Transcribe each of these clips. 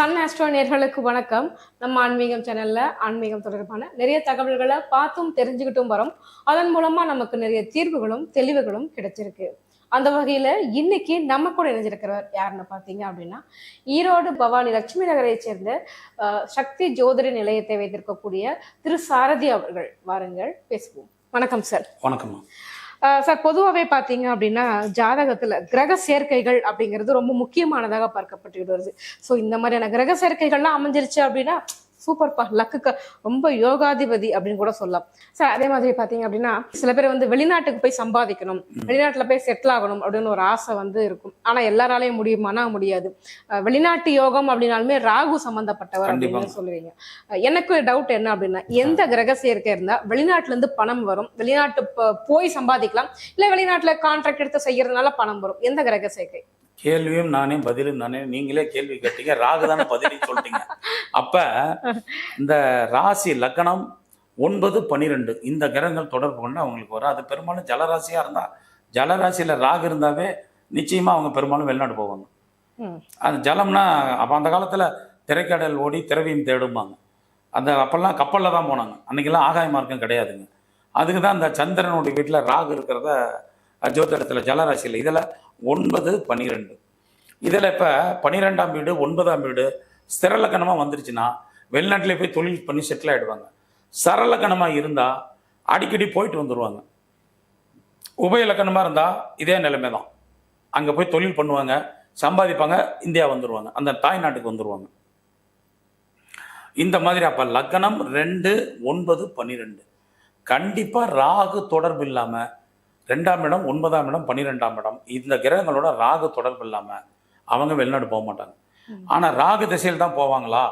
Sun astro நேர்களுக்கு வணக்கம். நம்ம ஆன்மீகம் சேனல்ல ஆன்மீகம் தொடர்பான நிறைய தகவல்களை பார்த்தும் தெரிஞ்சுக்கிட்டும் வரோம். அதன் மூலமா நமக்கு நிறைய தீர்வுகளும் தெளிவுகளும் கிடைச்சிருக்கு. அந்த வகையில இன்னைக்கு நம்ம கூட இணைஞ்சிருக்கிறவர் யாருன்னு பார்த்தீங்க அப்படின்னா, ஈரோடு பவானி லட்சுமி நகரை சேர்ந்த சக்தி ஜோதிட நிலையத்தை வைத்திருக்கக்கூடிய திரு சாரதி அவர்கள். வாருங்கள் பேசுவோம். வணக்கம் சார். வணக்கம் சார், பொதுவாகவே பார்த்தீங்க அப்படின்னா ஜாதகத்தில் கிரக சேர்க்கைகள் அப்படிங்கிறது ரொம்ப முக்கியமானதாக பார்க்கப்பட்டு வருது. ஸோ இந்த மாதிரியான கிரக சேர்க்கைகள்லாம் அமைஞ்சிருச்சு அப்படின்னா சூப்பர்ப்பா, லக்குக்கு ரொம்ப யோகாதிபதி அப்படின்னு கூட சொல்லலாம் சார். அதே மாதிரி பார்த்தீங்க அப்படின்னா சில பேர் வெளிநாட்டுக்கு போய் சம்பாதிக்கணும், வெளிநாட்டில் போய் செட்டில் ஆகணும் அப்படின்னு ஒரு ஆசை இருக்கும். ஆனால் எல்லாராலையும் முடியுமானா முடியாது. வெளிநாட்டு யோகம் அப்படின்னாலுமே ராகு சம்பந்தப்பட்டவர் அப்படின்னு சொல்லுவீங்க. எனக்கு டவுட் என்ன அப்படின்னா, எந்த கிரக சேர்க்கை இருந்தால் வெளிநாட்டுல இருந்து பணம் வரும், வெளிநாட்டு போய் சம்பாதிக்கலாம், இல்லை வெளிநாட்டில் கான்ட்ராக்ட் எடுத்து செய்யறதுனால பணம் வரும்? எந்த கிரக சேர்க்கை? கேள்வியும் நானே பதிலும் நானே. நீங்களே கேள்வி கேட்டீங்க, ராகு தானே பதிலும் சொல்லிட்டீங்க. அப்ப இந்த ராசி லக்னம் 9, 12 இந்த கிரகங்கள் தொடர்பு கொண்டு அவங்களுக்கு வரும். அது பெரும்பாலும் ஜலராசியா இருந்தா, ஜலராசியில ராகு இருந்தாவே நிச்சயமா அவங்க பெரும்பாலும் வெளிநாடு போவாங்க. அந்த ஜலம்னா அப்ப அந்த காலத்துல திரைக்கடல் ஓடி திரவியம் தேடும்பாங்க. அந்த அப்பெல்லாம் கப்பல்ல தான் போனாங்க. அன்னைக்கெல்லாம் ஆகாய மார்க்கம் கிடையாதுங்க. அதுக்கு தான் இந்த சந்திரனுடைய வீட்டில் ராகு இருக்கிறத ஜோதிடத்தில் ஜலராசியில் இதில் 9, 12 இதில் இப்போ 12ஆம் வீடு 9ஆம் வீடு ஸ்திரலக்கணமாக வந்துருச்சுன்னா வெளிநாட்டிலே போய் தொழில் பண்ணி செட்டில் ஆகிடுவாங்க. சரலக்கணமாக இருந்தால் அடிக்கடி போயிட்டு வந்துடுவாங்க. உபயலக்கணமாக இருந்தால் இதே நிலைமை தான். அங்கே போய் தொழில் பண்ணுவாங்க, சம்பாதிப்பாங்க, இந்தியா வந்துடுவாங்க, அந்த தாய்நாட்டுக்கு வந்துடுவாங்க. இந்த மாதிரி அப்போ லக்னம் 2, 9, 12 கண்டிப்பாக ராகு தொடர்பு இல்லாமல் 2ஆம் இடம், 9ஆம் இடம், 12ஆம் இடம் இந்த கிரகங்களோட ராகு தொடர்பு இல்லாமல் அவங்க வெளிநாடு போக மாட்டாங்க. ஆனால் ராகு திசையில் தான் போவாங்களா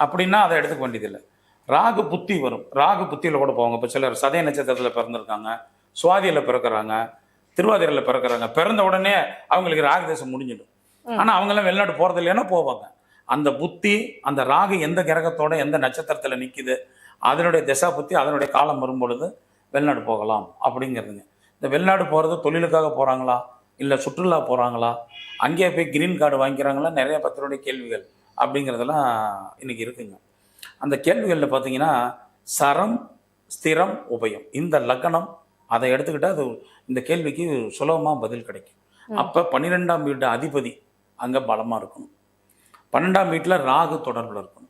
அப்படின்னா அதை எடுத்துக்க வேண்டியதில்லை. ராகு புத்தி வரும், ராகு புத்தியில் கூட போவாங்க. இப்போ சிலர் சதய நட்சத்திரத்தில் பிறந்திருக்காங்க, சுவாதியில் பிறக்கிறாங்க, திருவாதிரையில் பிறக்கிறாங்க. பிறந்த உடனே அவங்களுக்கு ராகு திசை முடிஞ்சிடும். ஆனால் அவங்களாம் வெளிநாடு போகிறது இல்லைன்னா போவாங்க. அந்த புத்தி, அந்த ராகு எந்த கிரகத்தோட எந்த நட்சத்திரத்தில் நிற்கிது, அதனுடைய திசா புத்தி, அதனுடைய காலம் வரும்பொழுது வெளிநாடு போகலாம் அப்படிங்கிறதுங்க. இந்த வெளிநாடு போகிறது தொழிலுக்காக போகிறாங்களா, இல்லை சுற்றுலா போகிறாங்களா, அங்கேயே போய் கிரீன் கார்டு வாங்கிக்கிறாங்களா, நிறைய பத்தினுடைய கேள்விகள் அப்படிங்கிறதெல்லாம் இன்றைக்கி இருக்குங்க. அந்த கேள்விகளில் பார்த்தீங்கன்னா சரம், ஸ்திரம், உபயம் இந்த லக்னம் அதை எடுத்துக்கிட்டால் அது இந்த கேள்விக்கு சுலபமாக பதில் கிடைக்கும். அப்போ 12ஆம் வீட்டு அதிபதி அங்கே பலமாக இருக்கணும். 12ஆம் வீட்டில் ராகு தொடர்பில் இருக்கணும்.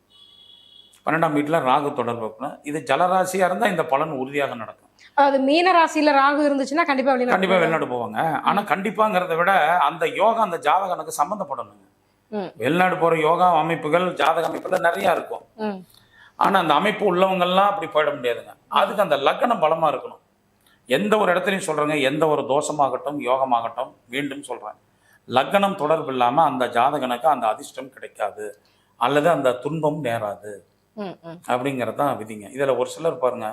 12ஆம் வீட்டில் ராகு தொடர்பு இருக்கணும். இது ஜலராசியாக இருந்தால் இந்த பலன் உறுதியாக நடக்கும். அது மீன ராசியில ராகு இருந்துச்சுன்னா கண்டிப்பா வெளிநாடு போவாங்க. ஆனா கண்டிப்பாங்கிறத விட அந்த யோகா அந்த ஜாதகனுக்கு சம்மந்தப்படணுங்க. வெளிநாடு போற யோகா அமைப்புகள் ஜாதக அமைப்புல நிறைய இருக்கும். ஆனா அந்த அமைப்பு உள்ளவங்கெல்லாம் அப்படி போயிட முடியாதுங்க. அதுக்கு அந்த லக்னம் பலமா இருக்கணும். எந்த ஒரு இடத்துலையும் சொல்றேங்க, எந்த ஒரு தோஷமாகட்டும் யோகமாகட்டும், மீண்டும் சொல்றேன், லக்னம் தொடர்பு இல்லாம அந்த ஜாதகனுக்கு அந்த அதிர்ஷ்டம் கிடைக்காது, அல்லது அந்த துன்பம் நேராது அப்படிங்கறதான் விதிங்க. இதுல ஒரு சிலர் பாருங்க,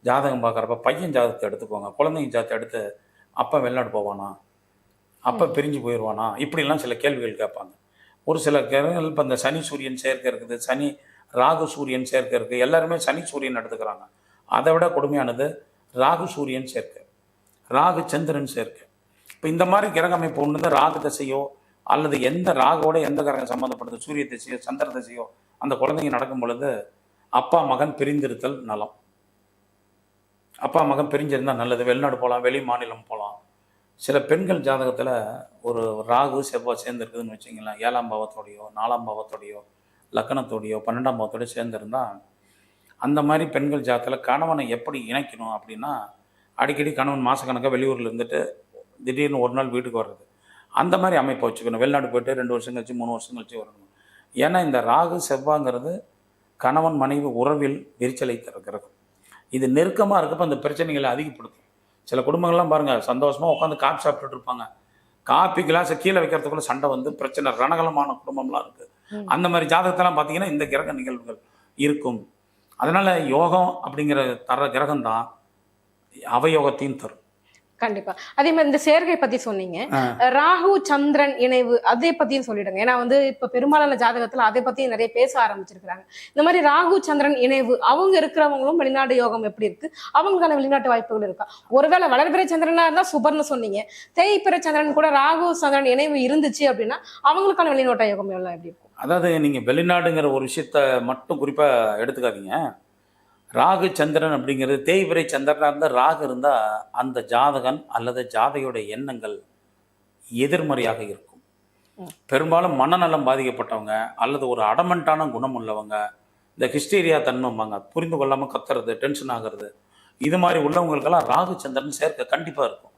ஜாதகம் பார்க்குறப்ப பையன் ஜாதகத்தை எடுத்துக்கோங்க, குழந்தைங்க ஜாதகத்தை எடுத்து அப்போ வெளிநாடு போவானா, அப்போ பிரிஞ்சு போயிடுவானா, இப்படிலாம் சில கேள்விகள் கேட்பாங்க. ஒரு சில கிரகங்கள் இப்போ இந்த சனி சூரியன் சேர்க்கை இருக்குது, சனி ராகு சூரியன் சேர்க்கை இருக்குது, எல்லாருமே சனி சூரியன் எடுத்துக்கிறாங்க. அதை விட கொடுமையானது ராகு சூரியன் சேர்க்கை, ராகு சந்திரன் சேர்க்கை. இப்போ இந்த மாதிரி கிரக அமைப்பு ஒன்று தான் ராகு திசையோ அல்லது எந்த ராகுவோட எந்த கிரகம் சம்மந்தப்படுது, சூரிய திசையோ சந்திர திசையோ அந்த குழந்தைங்க நடக்கும் பொழுது அப்பா மகன் பிரிந்திருத்தல் நலம். அப்பா மகன் பிரிஞ்சிருந்தால் நல்லது, வெளிநாடு போகலாம், வெளி மாநிலம் போகலாம். சில பெண்கள் ஜாதகத்தில் ஒரு ராகு செவ்வாய் சேர்ந்துருக்குதுன்னு வச்சிங்களேன், 7ஆம் பாவத்தோடையோ 4ஆம் பாவத்தோடையோ லக்னத்தோடையோ 12ஆம் பாவத்தோடையோ சேர்ந்துருந்தால் அந்த மாதிரி பெண்கள் ஜாதகத்தில் கணவனை எப்படி இணைக்கணும் அப்படின்னா, அடிக்கடி கணவன் மாதக்கணக்காக வெளியூரில் இருந்துட்டு திடீர்னு ஒரு நாள் வீட்டுக்கு வர்றது, அந்த மாதிரி அமைப்பை வச்சுக்கணும். வெளிநாடு போய்ட்டு 2 வருஷம் கழிச்சு 3 வருஷம் கழிச்சு வரணும். ஏன்னா இந்த ராகு செவ்வாங்கிறது கணவன் மனைவி உறவில் விரிச்சலை திறக்கிறது. இது நெருக்கமாக இருக்கப்போ அந்த பிரச்சனைகளை அதிகப்படுத்தும். சில குடும்பங்கள்லாம் பாருங்கள், சந்தோஷமாக உட்காந்து காப்பி சாப்பிட்டுட்டு இருப்பாங்க, காப்பி கிளாஸை கீழே வைக்கிறதுக்குள்ள சண்டை வந்து பிரச்சனை, ரணகலமான குடும்பம்லாம் இருக்குது. அந்த மாதிரி ஜாதகத்தெல்லாம் பார்த்தீங்கன்னா இந்த கிரக நிகழ்வுகள் இருக்கும். அதனால் யோகம் அப்படிங்கிற தர கிரகம் தான் அவயோகத்தையும் தரும். கண்டிப்பா. அதே மாதிரி இந்த சேர்க்கை பத்தி சொன்னீங்க, ராகு சந்திரன் இணைவு அதை பத்தியும் சொல்லிடுங்க. ஏன்னா இப்ப பெரும்பாலான ஜாதகத்துல அதை பத்தியும் நிறைய பேச ஆரம்பிச்சிருக்காங்க. இந்த மாதிரி ராகு சந்திரன் இணைவு அவங்க இருக்கிறவங்களும் வெளிநாடு யோகம் எப்படி இருக்கு, அவங்களுக்கான வெளிநாட்டு வாய்ப்புகள் இருக்கா? ஒருவேளை வளர்பிறை சந்திரனா இருந்தா சுபர்னு சொன்னீங்க, தேய்பிறை சந்திரன் கூட ராகு சந்திரன் இணைவு இருந்துச்சு அப்படின்னா அவங்களுக்கான வெளிநாட்டு யோகம் எல்லாம் எப்படி இருக்கும்? அதாவது நீங்கள் வெளிநாடுங்கிற ஒரு விஷயத்த மட்டும் குறிப்பாக எடுத்துக்காதீங்க. ராகு சந்திரன் அப்படிங்கிறது தேய்பிறை சந்திரனாக இருந்தால் ராகு இருந்தால் அந்த ஜாதகன் அல்லது ஜாதகையோட எண்ணங்கள் எதிர்மறையாக இருக்கும். பெரும்பாலும் மனநலம் பாதிக்கப்பட்டவங்க அல்லது ஒரு அடமண்டான குணம் உள்ளவங்க, இந்த ஹிஸ்டீரியா தன்மைம்பாங்க, புரிந்து கொள்ளாமல் கத்துறது, டென்ஷன் ஆகிறது, இது மாதிரி உள்ளவங்களுக்கெல்லாம் ராகு சந்திரன் சேர்க்க கண்டிப்பாக இருக்கும்.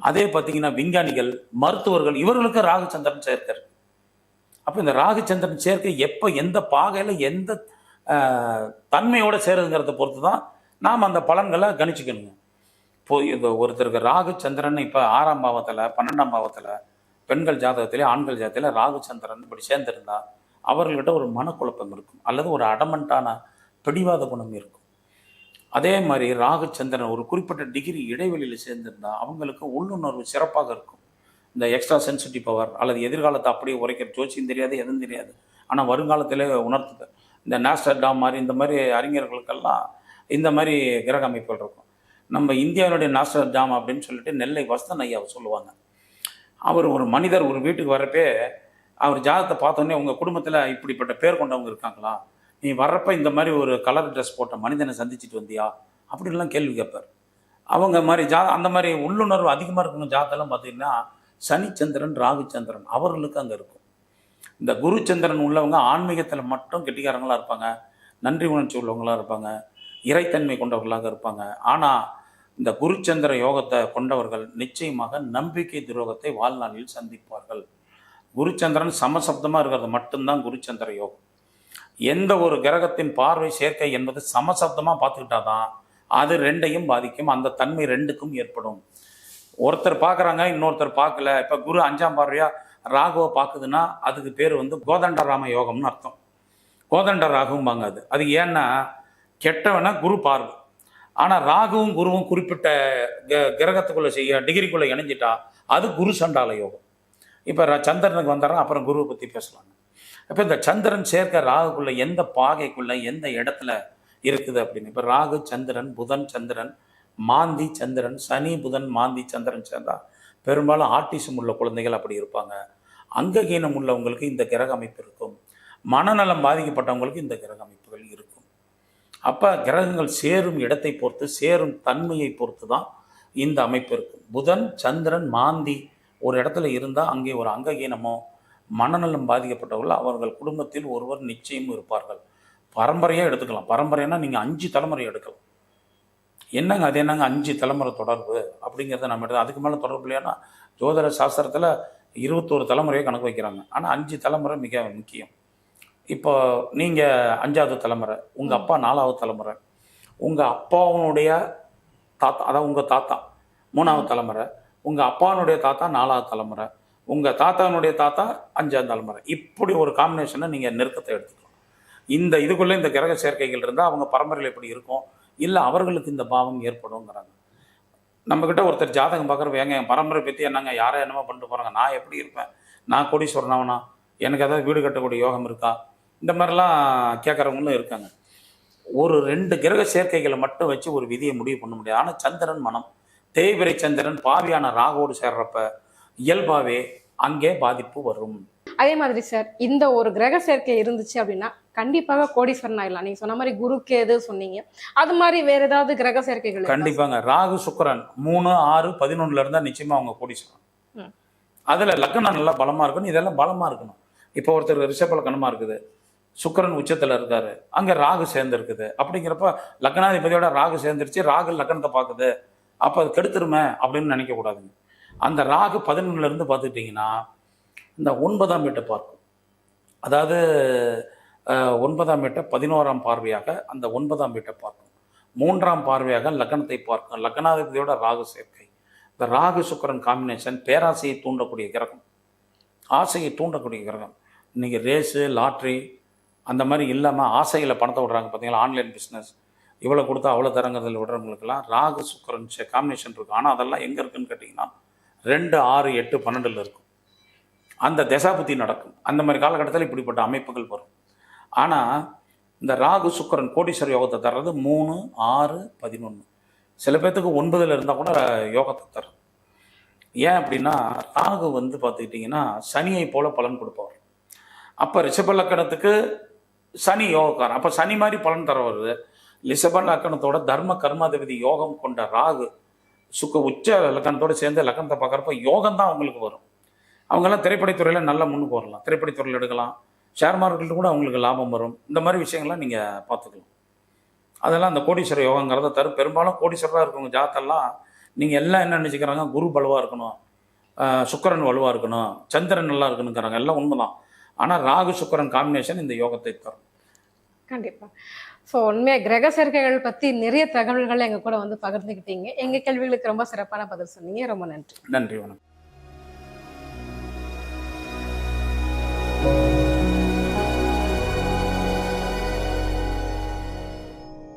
அதே பார்த்தீங்கன்னா விஞ்ஞானிகள், மருத்துவர்கள், இவர்களுக்கு ராகு சந்திரன் சேர்க்க இருக்கு. அப்போ இந்த ராகு சந்திரன் சேர்க்கை எப்போ எந்த பாகையில் எந்த தன்மையோடு சேருதுங்கிறத பொறுத்து தான் நாம் அந்த பலன்களை கணிச்சிக்கணுங்க. இப்போ இந்த ஒருத்தருக்கு ராகு சந்திரன் இப்போ 6ஆம் பாவத்தில் 12ஆம் பாவத்தில் பெண்கள் ஜாதகத்திலே ஆண்கள் ஜாதகத்தில் ராகு சந்திரன் இப்படி சேர்ந்திருந்தா அவர்கள்கிட்ட ஒரு மனக்குழப்பம் இருக்கும் அல்லது ஒரு அடமண்டான பிடிவாத குணம் இருக்கும். அதே மாதிரி ராகு சந்திரன் ஒரு குறிப்பிட்ட டிகிரி இடைவெளியில் சேர்ந்திருந்தா அவங்களுக்கு உள்ளுணர்வு சிறப்பாக இருக்கும். இந்த எக்ஸ்ட்ரா சென்சிட்டிவ் பவர் அல்லது எதிர்காலத்தை அப்படியே உரைக்கிற, ஜோசியம் தெரியாது, எதுவும் தெரியாது, ஆனால் வருங்காலத்திலே உணர்த்துது. இந்த நாஸ்டர்டாம் மாதிரி இந்த மாதிரி அறிஞர்களுக்கெல்லாம் இந்த மாதிரி கிரக அமைப்புகள் இருக்கும். நம்ம இந்தியாவுடைய நாஸ்டர்டாம் அப்படின்னு சொல்லிட்டு நெல்லை வசந்தன் ஐயாவை சொல்லுவாங்க. அவர் ஒரு மனிதர் ஒரு வீட்டுக்கு வரப்பே அவர் ஜாதகத்தை பார்த்தோன்னே உங்கள் குடும்பத்தில் இப்படிப்பட்ட பேர் கொண்டவங்க இருக்காங்களா, நீ வர்றப்ப இந்த மாதிரி ஒரு கலர் ட்ரெஸ் போட்ட மனிதனை சந்திச்சுட்டு வந்தியா அப்படின்லாம் கேள்வி கேட்பார். அவங்க மாதிரி அந்த மாதிரி உள்ளுணர்வு அதிகமாக இருக்கணும். ஜாதகம்லாம் பார்த்தீங்கன்னா சனிச்சந்திரன் ராகு சந்திரன் அவர்களுக்கு அங்கே இருக்கும். இந்த குரு சந்திரன் உள்ளவங்க ஆன்மீகத்தில் மட்டும் கெட்டிக்காரங்களாக இருப்பாங்க, நன்றி உணர்ச்சி உள்ளவங்களாக இருப்பாங்க, இறைத்தன்மை கொண்டவர்களாக இருப்பாங்க. ஆனால் இந்த குருச்சந்திர யோகத்தை கொண்டவர்கள் நிச்சயமாக நம்பிக்கை துரோகத்தை வாழ்நாளில் சந்திப்பார்கள். குருச்சந்திரன் சமசப்தமாக இருக்கிறது மட்டும்தான் குருச்சந்திர யோகம். எந்த ஒரு கிரகத்தின் பார்வை சேர்க்கை என்பது சமசப்தமாக பார்த்துக்கிட்டா தான் அது ரெண்டையும் பாதிக்கும், அந்த தன்மை ரெண்டுக்கும் ஏற்படும். ஒருத்தர் பார்க்குறாங்க, இன்னொருத்தர் பார்க்கல. இப்போ குரு 5ஆம் பார்வையாக ராகுவை பார்க்குதுன்னா அதுக்கு பேர் வந்து கோதண்டராம யோகம்னு அர்த்தம். கோதண்ட ராகும்பாங்க. அது ஏன்னா கெட்டவனா குரு பார்வை. ஆனால் ராகுவும் குருவும் குறிப்பிட்ட கிரகத்துக்குள்ளே டிகிரிக்குள்ளே இணைஞ்சிட்டா அது குரு சண்டால யோகம். இப்போ சந்திரனுக்கு வந்துடுறோம், அப்புறம் குருவை பற்றி பேசலாங்க. இப்போ இந்த சந்திரன் சேர்க்க ராகுக்குள்ளே எந்த பாகைக்குள்ளே எந்த இடத்துல இருக்குது அப்படின்னு, இப்போ ராகு சந்திரன், புதன் சந்திரன், மாந்தி சந்திரன், சனி புதன் மாந்தி சந்திரன் சேர்ந்தா பெரும்பாலும் ஆட்டிசம் உள்ள குழந்தைகள் அப்படி இருப்பாங்க. அங்ககீனம் உள்ளவங்களுக்கு இந்த கிரக அமைப்பு இருக்கும். மனநலம் பாதிக்கப்பட்டவங்களுக்கு இந்த கிரக அமைப்புகள் இருக்கும். அப்போ கிரகங்கள் சேரும் இடத்தை பொறுத்து, சேரும் தன்மையை பொறுத்து தான் இந்த அமைப்பு இருக்கும். புதன் சந்திரன் மாந்தி ஒரு இடத்துல இருந்தால் அங்கே ஒரு அங்ககீனமோ மனநலம் பாதிக்கப்பட்டவர்கள் அவர்கள் குடும்பத்தில் ஒருவர் நிச்சயம் இருப்பார்கள். பரம்பரையாக எடுத்துக்கலாம். பரம்பரைன்னா நீங்கள் 5 தலைமுறை எடுக்கலாம். என்னங்க அது என்னங்க 5 தலைமுறை தொடர்பு அப்படிங்கிறத நம்ம எடுத்து அதுக்கு மேலே தொடர்பு இல்லையானா ஜோதிட சாஸ்திரத்தில் 21 தலைமுறையை கணக்கு வைக்கிறாங்க. ஆனால் 5 தலைமுறை மிக முக்கியம். இப்போ நீங்கள் 5ஆவது தலைமுறை, உங்கள் அப்பா 4ஆவது தலைமுறை, உங்கள் அப்பாவுடைய தாத்தா, அதாவது உங்கள் தாத்தா 3ஆவது தலைமுறை, உங்கள் அப்பாவுடைய தாத்தா 4ஆவது தலைமுறை, உங்கள் தாத்தாவுடைய தாத்தா 5ஆவது தலைமுறை. இப்படி ஒரு காம்பினேஷனை நீங்கள் நெருக்கத்தை எடுத்துக்கலாம். இந்த இதுக்குள்ளே இந்த கிரக சேர்க்கைகள் இருந்தால் அவங்க பரம்பரையில் எப்படி இருக்கும், இல்லை அவர்களுக்கு இந்த பாவம் ஏற்படுங்கிறாங்க. நம்மக்கிட்ட ஒருத்தர் ஜாதகம் பார்க்குறப்ப ஏங்க என் பரம்பரை பற்றி என்னங்க யாரோ என்னமோ பண்ணிட்டு போகிறாங்க, நான் எப்படி இருப்பேன், நான் கோடீஸ்வரனாவனா, எனக்கு ஏதாவது வீடு கட்டக்கூடிய யோகம் இருக்கா, இந்த மாதிரிலாம் கேட்குறவங்களும் இருக்காங்க. ஒரு 2 கிரக சேர்க்கைகளை மட்டும் வச்சு ஒரு விதியை முடிவு பண்ண முடியாது. ஆனால் சந்திரன் மனம், தேய்பிறை சந்திரன் பாவியான ராகுவோடு சேர்றப்ப இயல்பாகவே அங்கே பாதிப்பு வரும். அதே மாதிரி சார், இந்த ஒரு கிரக சேர்க்கை இருந்துச்சு அப்படின்னா கண்டிப்பாக கோடீஸ்வரன் ஆயிடலாம். நீங்க சொன்ன மாதிரி குருக்கு எது சொன்னீங்க, அது மாதிரி வேற ஏதாவது கிரக சேர்க்கைகள் கண்டிப்பாங்க. ராகு சுக்கிரன் 3, 6, 11 இருந்தால் நிச்சயமா அவங்க கோடீஸ்வரன். அதில் லக்னம் நல்லா பலமாக இருக்கணும், இதெல்லாம் பலமாக இருக்கணும். இப்போ ஒருத்தர் ரிஷப லக்னமாக இருக்குது, சுக்கிரன் உச்சத்தில் இருக்காரு, அங்கே ராகு சேர்ந்துருக்குது. அப்படிங்கிறப்ப லக்னாதிபதியோட ராகு சேர்ந்துருச்சு, ராகு லக்னத்தை பார்க்குது, அப்போ அது கெடுத்துருமே அப்படின்னு நினைக்கக்கூடாதுங்க. அந்த ராகு 11 பார்த்துக்கிட்டிங்கன்னா இந்த 9ஆம் வீட்டை பார்க்கும். அதாவது 9ஆம் வீட்டை 11ஆம் பார்வையாக அந்த 9ஆம் வீட்டை பார்க்கும். 3ஆம் பார்வையாக லக்னத்தை பார்க்கும். லக்னாதிபதியோட ராகு சேர்க்கை. இந்த ராகு சுக்கிரன் காம்பினேஷன் பேராசையை தூண்டக்கூடிய கிரகம், ஆசையை தூண்டக்கூடிய கிரகம். இன்றைக்கி ரேஸு லாட்ரி அந்த மாதிரி இல்லாமல் ஆசையில் பணத்தை விடுறாங்க பார்த்தீங்களா, ஆன்லைன் பிஸ்னஸ் இவ்வளோ கொடுத்தா அவ்வளோ தரங்கிறதுல விடுறவங்களுக்கெல்லாம் ராகு சுக்கிரன் காம்பினேஷன் இருக்கும். ஆனால் அதெல்லாம் எங்கே இருக்குதுன்னு கேட்டிங்கன்னா 2, 6, 8, 12 இருக்கும். அந்த தசாபுத்தி நடக்கும். அந்த மாதிரி காலகட்டத்தில் இப்படிப்பட்ட அமைப்புகள் வரும். ஆனால் இந்த ராகு சுக்கிரன் கோடீஸ்வர யோகத்தை தர்றது 3, 6, 11. சில பேர்த்துக்கு 9ல் இருந்தால் கூட யோகத்தை தர்றது. ஏன் அப்படின்னா ராகு வந்து பார்த்துக்கிட்டிங்கன்னா சனியை போல பலன் கொடுப்பவர். அப்போ ரிஷப லக்கணத்துக்கு சனி யோகக்காரன். அப்போ சனி மாதிரி பலன் தர வருது. ரிஷப லக்கணத்தோட தர்ம கர்மாதிபதி யோகம் கொண்ட ராகு உச்ச லக்கணத்தோட சேர்ந்து லக்கணத்தை பார்க்குறப்ப யோகம் தான் அவங்களுக்கு வரும். அவங்கெல்லாம் திரைப்படத்துறையில் நல்லா முன்னுக்கு வரலாம். திரைப்படத்துறையில் எடுக்கலாம். ஷேர் மார்க்கெட்டில் கூட அவங்களுக்கு லாபம் வரும். இந்த மாதிரி விஷயங்கள்லாம் நீங்கள் பார்த்துக்கலாம். அதெல்லாம் அந்த கோடீஸ்வர யோகங்கிறத தரும். பெரும்பாலும் கோடீஸ்வரராக இருக்கவங்க ஜாத்தெல்லாம் நீங்கள் எல்லாம் என்ன நினச்சிக்கிறாங்க, குரு பலுவாக இருக்கணும், சுக்கிரன் வலுவாக இருக்கணும், சந்திரன் நல்லா இருக்கணுங்கிறாங்க. எல்லாம் உண்மைதான். ஆனால் ராகு சுக்கிரன் காம்பினேஷன் இந்த யோகத்தை தரும். கண்டிப்பா. ஸோ உண்மையா கிரக சேர்க்கைகள் பத்தி நிறைய தகவல்களை எங்க கூட வந்து பகிர்ந்துக்கிட்டீங்க. எங்க கேள்விகளுக்கு ரொம்ப சிறப்பான பதில் சொன்னீங்க. ரொம்ப நன்றி. நன்றி, வணக்கம்.